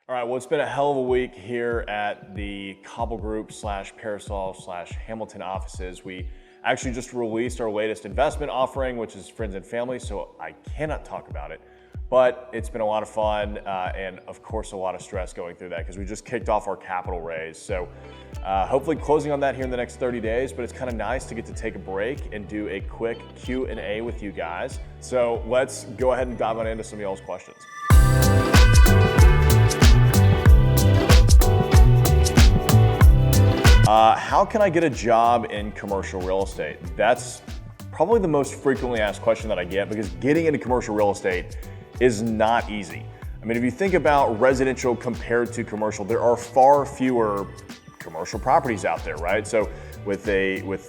All right, well, it's been a hell of a week here at the Cobble Group / Parasol / Hamilton offices. We actually just released our latest investment offering, which is friends and family, so I cannot talk about it. But it's been a lot of fun and of course a lot of stress going through that because we just kicked off our capital raise. So hopefully closing on that here in the next 30 days, but it's kind of nice to get to take a break and do a quick Q&A with you guys. So let's go ahead and dive on into some of y'all's questions. How can I get a job in commercial real estate? That's probably the most frequently asked question that I get because getting into commercial real estate is not easy. I mean, if you think about residential compared to commercial, there are far fewer commercial properties out there, right? So with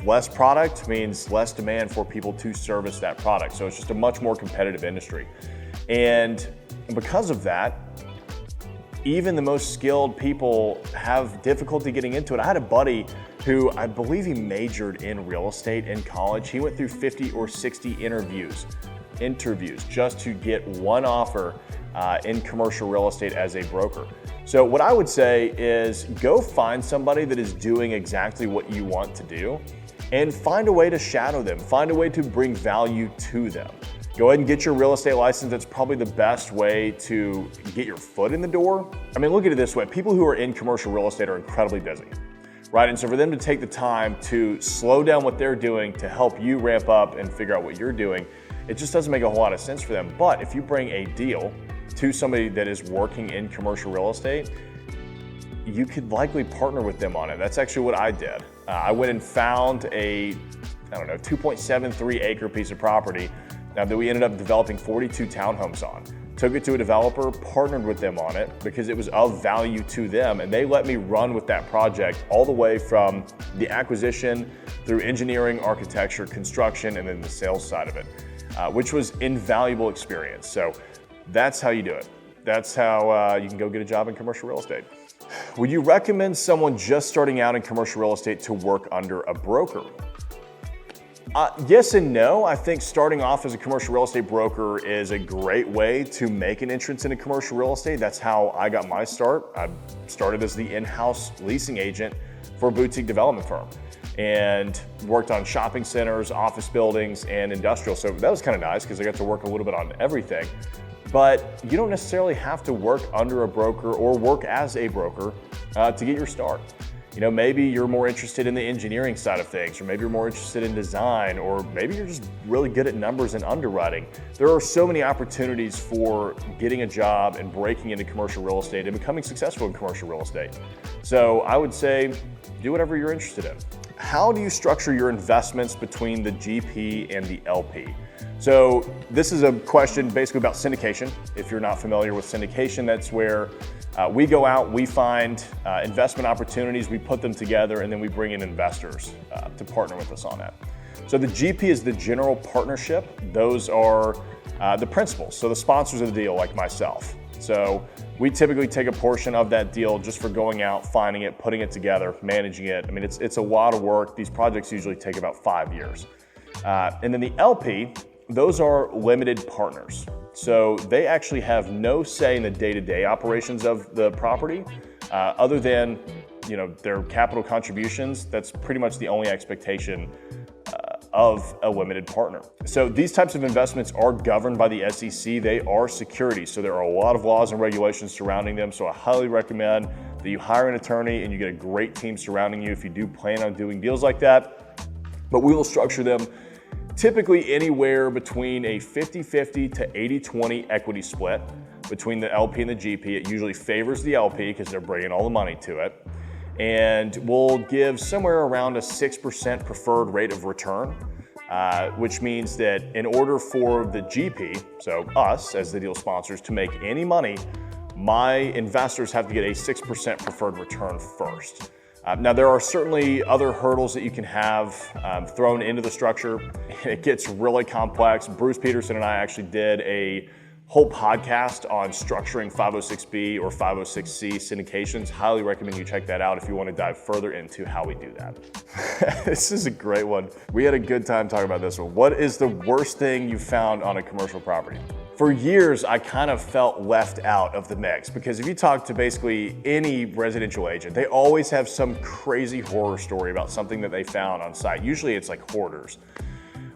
less product means less demand for people to service that product. So it's just a much more competitive industry. And because of that, even the most skilled people have difficulty getting into it. I had a buddy who I believe he majored in real estate in college. He went through 50 or 60 interviews just to get one offer in commercial real estate as a broker. So what I would say is go find somebody that is doing exactly what you want to do and find a way to shadow them, find a way to bring value to them. Go ahead and get your real estate license. That's probably the best way to get your foot in the door. I mean, look at it this way. People who are in commercial real estate are incredibly busy, right? And so for them to take the time to slow down what they're doing to help you ramp up and figure out what you're doing, it just doesn't make a whole lot of sense for them. But if you bring a deal to somebody that is working in commercial real estate, you could likely partner with them on it. That's actually what I did. I went and found a 2.73 acre piece of property that we ended up developing 42 townhomes on. Took it to a developer, partnered with them on it because it was of value to them, and they let me run with that project all the way from the acquisition through engineering, architecture, construction, and then the sales side of it, which was invaluable experience. So that's how you do it. That's how you can go get a job in commercial real estate. Would you recommend someone just starting out in commercial real estate to work under a broker? Yes and no. I think starting off as a commercial real estate broker is a great way to make an entrance into commercial real estate. That's how I got my start. I started as the in-house leasing agent for a boutique development firm and worked on shopping centers, office buildings, and industrial. So that was kind of nice because I got to work a little bit on everything. But you don't necessarily have to work under a broker or work as a broker to get your start. You know, maybe you're more interested in the engineering side of things, or maybe you're more interested in design, or maybe you're just really good at numbers and underwriting. There are so many opportunities for getting a job and breaking into commercial real estate and becoming successful in commercial real estate. So I would say do whatever you're interested in. How do you structure your investments between the GP and the LP? So this is a question basically about syndication. If you're not familiar with syndication, that's where we go out, we find investment opportunities, we put them together, and then we bring in investors to partner with us on that. So the GP is the general partnership. Those are the principals, so the sponsors of the deal, like myself. So we typically take a portion of that deal just for going out, finding it, putting it together, managing it. I mean, it's a lot of work. These projects usually take about 5 years. And then the LP, those are limited partners. So they actually have no say in the day-to-day operations of the property, other than their capital contributions. That's pretty much the only expectation of a limited partner. So these types of investments are governed by the SEC. They are securities, so there are a lot of laws and regulations surrounding them. So I highly recommend that you hire an attorney and you get a great team surrounding you if you do plan on doing deals like that. But we will structure them typically anywhere between a 50-50 to 80-20 equity split between the LP and the GP. It usually favors the LP because they're bringing all the money to it. And we'll give somewhere around a 6% preferred rate of return, which means that in order for the GP, so us as the deal sponsors, to make any money, my investors have to get a 6% preferred return first. Now, there are certainly other hurdles that you can have thrown into the structure. It gets really complex. Bruce Peterson and I actually did a whole podcast on structuring 506B or 506C syndications. Highly recommend you check that out if you want to dive further into how we do that. This is a great one. We had a good time talking about this one. What is the worst thing you found on a commercial property? for years, I kind of felt left out of the mix because if you talk to basically any residential agent, they always have some crazy horror story about something that they found on site. Usually it's like hoarders.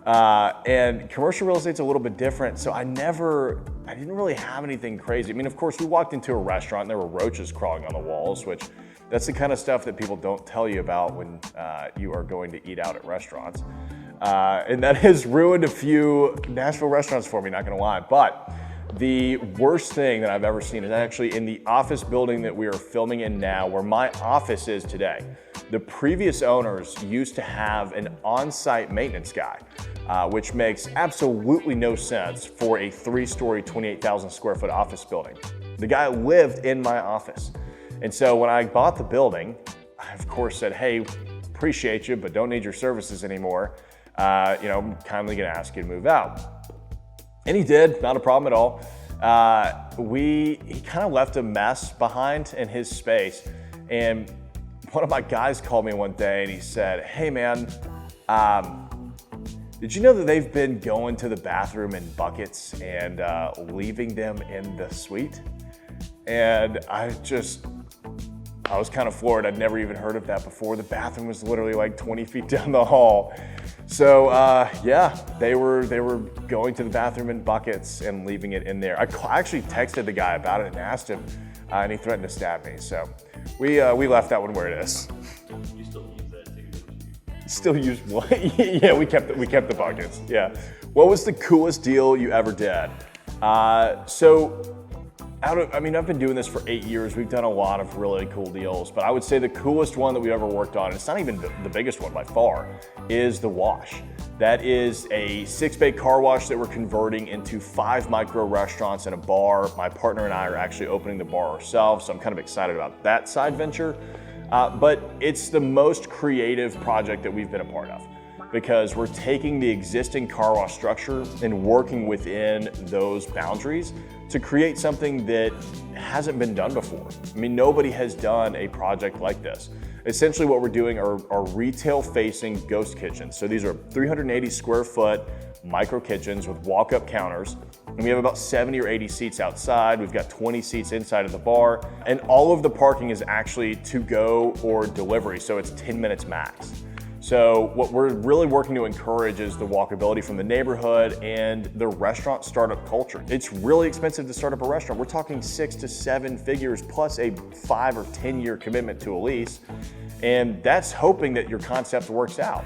And commercial real estate's a little bit different, so I didn't really have anything crazy. I mean, of course, we walked into a restaurant and there were roaches crawling on the walls, which that's the kind of stuff that people don't tell you about when you are going to eat out at restaurants. And that has ruined a few Nashville restaurants for me, not gonna lie. But the worst thing that I've ever seen is actually in the office building that we are filming in now, where my office is today. The previous owners used to have an on-site maintenance guy, which makes absolutely no sense for a 3-story, 28,000 square foot office building. The guy lived in my office. And so when I bought the building, I of course said, hey, appreciate you, but don't need your services anymore. I'm kindly gonna ask you to move out. And he did, not a problem at all. He kind of left a mess behind in his space. And one of my guys called me one day and he said, hey man, did you know that they've been going to the bathroom in buckets and leaving them in the suite? And I was kind of floored. I'd never even heard of that before. The bathroom was literally like 20 feet down the hall. So yeah, they were going to the bathroom in buckets and leaving it in there. I actually texted the guy about it and asked him, and he threatened to stab me. So we left that one where it is. You still use that too, don't you? Still use what? Yeah, we kept the buckets. Yeah. What was the coolest deal you ever did? I've been doing this for 8 years. We've done a lot of really cool deals, but I would say the coolest one that we ever worked on, and it's not even the biggest one by far, is the wash. That is a 6-bay car wash that we're converting into 5 micro restaurants and a bar. My partner and I are actually opening the bar ourselves, so I'm kind of excited about that side venture. But it's the most creative project that we've been a part of, because we're taking the existing car wash structure and working within those boundaries to create something that hasn't been done before. I mean, nobody has done a project like this. Essentially what we're doing are retail-facing ghost kitchens. So these are 380 square foot micro kitchens with walk-up counters. And we have about 70 or 80 seats outside. We've got 20 seats inside of the bar. And all of the parking is actually to go or delivery. So it's 10 minutes max. So what we're really working to encourage is the walkability from the neighborhood and the restaurant startup culture. It's really expensive to start up a restaurant. We're talking 6 to 7 figures plus a 5 or 10 year commitment to a lease. And that's hoping that your concept works out,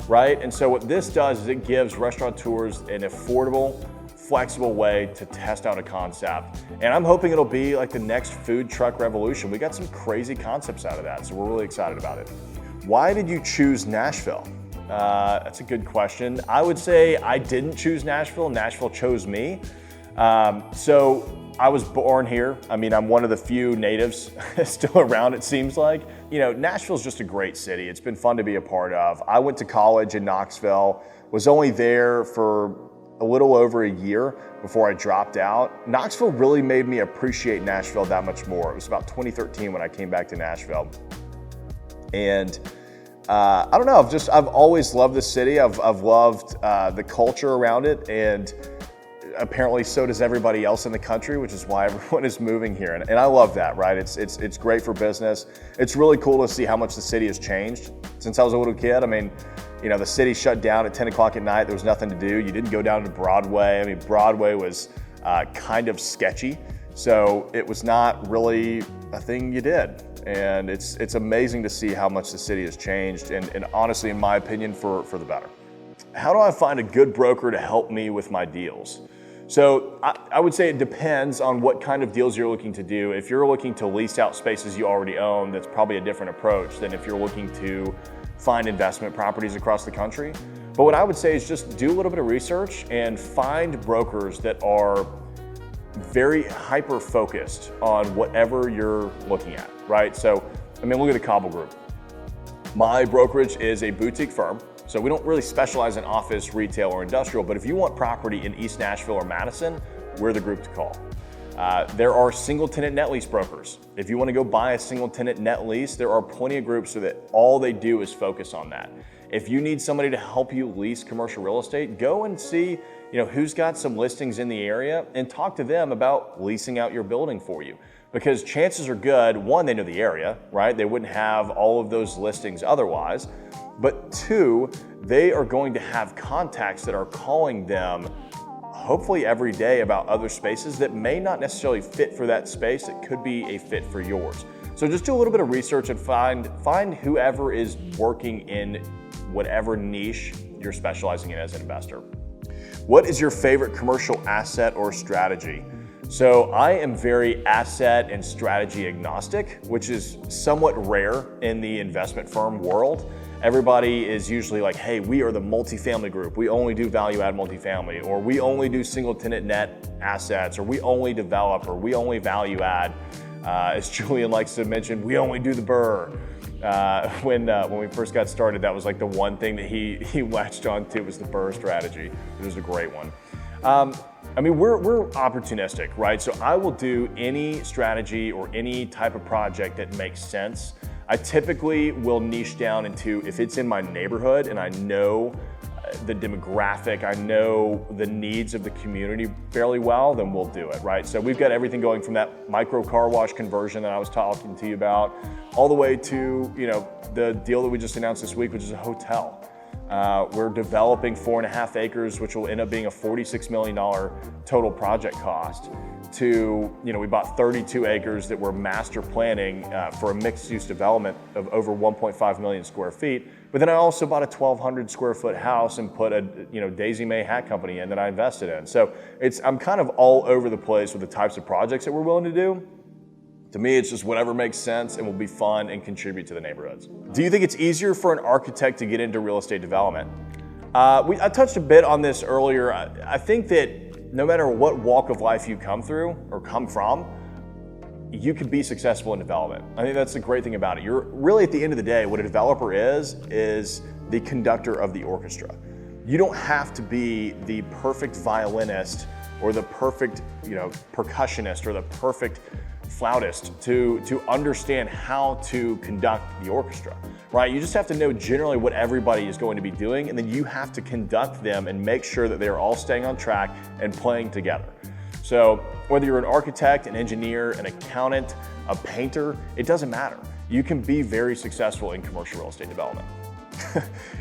right? And so what this does is it gives restaurateurs an affordable, flexible way to test out a concept. And I'm hoping it'll be like the next food truck revolution. We got some crazy concepts out of that, so we're really excited about it. Why did you choose Nashville? That's a good question. I would say I didn't choose Nashville. Nashville chose me. So I was born here. I mean, I'm one of the few natives still around, it seems like. Nashville's just a great city. It's been fun to be a part of. I went to college in Knoxville, was only there for a little over a year before I dropped out. Knoxville really made me appreciate Nashville that much more. It was about 2013 when I came back to Nashville. And I don't know, I've always loved the city. I've loved the culture around it, and apparently so does everybody else in the country, which is why everyone is moving here. And I love that, right? It's great for business. It's really cool to see how much the city has changed since I was a little kid. I mean, the city shut down at 10 o'clock at night. There was nothing to do. You didn't go down to Broadway. I mean, Broadway was kind of sketchy. So it was not really a thing you did. And it's amazing to see how much the city has changed, and honestly, in my opinion, for the better. How do I find a good broker to help me with my deals? So I would say it depends on what kind of deals you're looking to do. If you're looking to lease out spaces you already own, that's probably a different approach than if you're looking to find investment properties across the country. But what I would say is just do a little bit of research and find brokers that are very hyper-focused on whatever you're looking at, right? So, look at the Cobble Group. My brokerage is a boutique firm, so we don't really specialize in office, retail, or industrial, but if you want property in East Nashville or Madison, we're the group to call. There are single-tenant net lease brokers. If you want to go buy a single-tenant net lease, there are plenty of groups so that all they do is focus on that. If you need somebody to help you lease commercial real estate, go and see who's got some listings in the area and talk to them about leasing out your building for you. Because chances are good, one, they know the area, right? They wouldn't have all of those listings otherwise. But two, they are going to have contacts that are calling them hopefully every day about other spaces that may not necessarily fit for that space. It could be a fit for yours. So just do a little bit of research and find whoever is working in whatever niche you're specializing in as an investor. What is your favorite commercial asset or strategy? So I am very asset and strategy agnostic, which is somewhat rare in the investment firm world. Everybody is usually like, hey, we are the multifamily group. We only do value add multifamily, or we only do single tenant net assets, or we only develop, or we only value add. As Julian likes to mention, we only do the BRRRR. When we first got started, that was like the one thing that he latched on to was the BRRRR strategy. It was a great one. We're opportunistic, right? So I will do any strategy or any type of project that makes sense. I typically will niche down into, if it's in my neighborhood and I know the demographic, I know the needs of the community fairly well, then we'll do it, right? So we've got everything going from that micro car wash conversion that I was talking to you about, all the way to the deal that we just announced this week, which is a hotel. We're developing 4.5 acres, which will end up being a $46 million total project cost. We bought 32 acres that we're master planning for a mixed-use development of over 1.5 million square feet. But then I also bought a 1,200 square foot house and put a Daisy May hat company in that I invested in. So I'm kind of all over the place with the types of projects that we're willing to do. To me, it's just whatever makes sense and will be fun and contribute to the neighborhoods. Do you think it's easier for an architect to get into real estate development? I touched a bit on this earlier. I think that no matter what walk of life you come through or come from, you can be successful in development. I think that's the great thing about it. You're really, at the end of the day, what a developer is the conductor of the orchestra. You don't have to be the perfect violinist or the perfect percussionist or the perfect flautist to understand how to conduct the orchestra, right? You just have to know generally what everybody is going to be doing, and then you have to conduct them and make sure that they're all staying on track and playing together. So whether you're an architect, an engineer, an accountant, a painter, it doesn't matter. You can be very successful in commercial real estate development.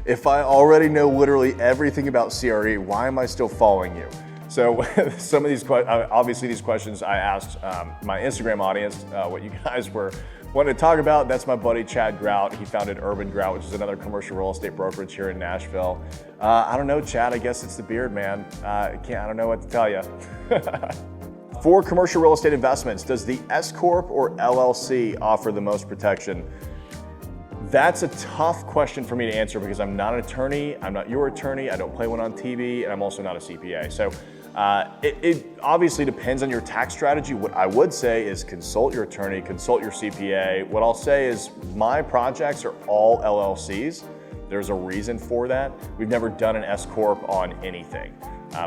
If I already know literally everything about CRE, why am I still following you? So some of these questions I asked my Instagram audience what you guys were wanting to talk about. That's my buddy Chad Grout. He founded Urban Grout, which is another commercial real estate brokerage here in Nashville. I don't know, Chad. I guess it's the beard, man. I don't know what to tell you. For commercial real estate investments, does the SCorp or LLC offer the most protection? That's a tough question for me to answer because I'm not an attorney, I'm not your attorney, I don't play one on TV, and I'm also not a CPA. So it obviously depends on your tax strategy. What I would say is consult your attorney, consult your CPA. What I'll say is my projects are all LLCs. There's a reason for that. We've never done an S-Corp on anything,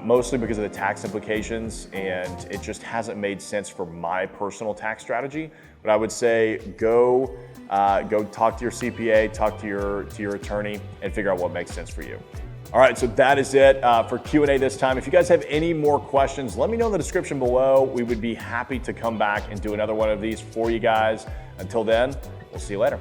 mostly because of the tax implications, and it just hasn't made sense for my personal tax strategy. But I would say go talk to your CPA, talk to your attorney, and figure out what makes sense for you. All right, so that is it for Q&A this time. If you guys have any more questions, let me know in the description below. We would be happy to come back and do another one of these for you guys. Until then, we'll see you later.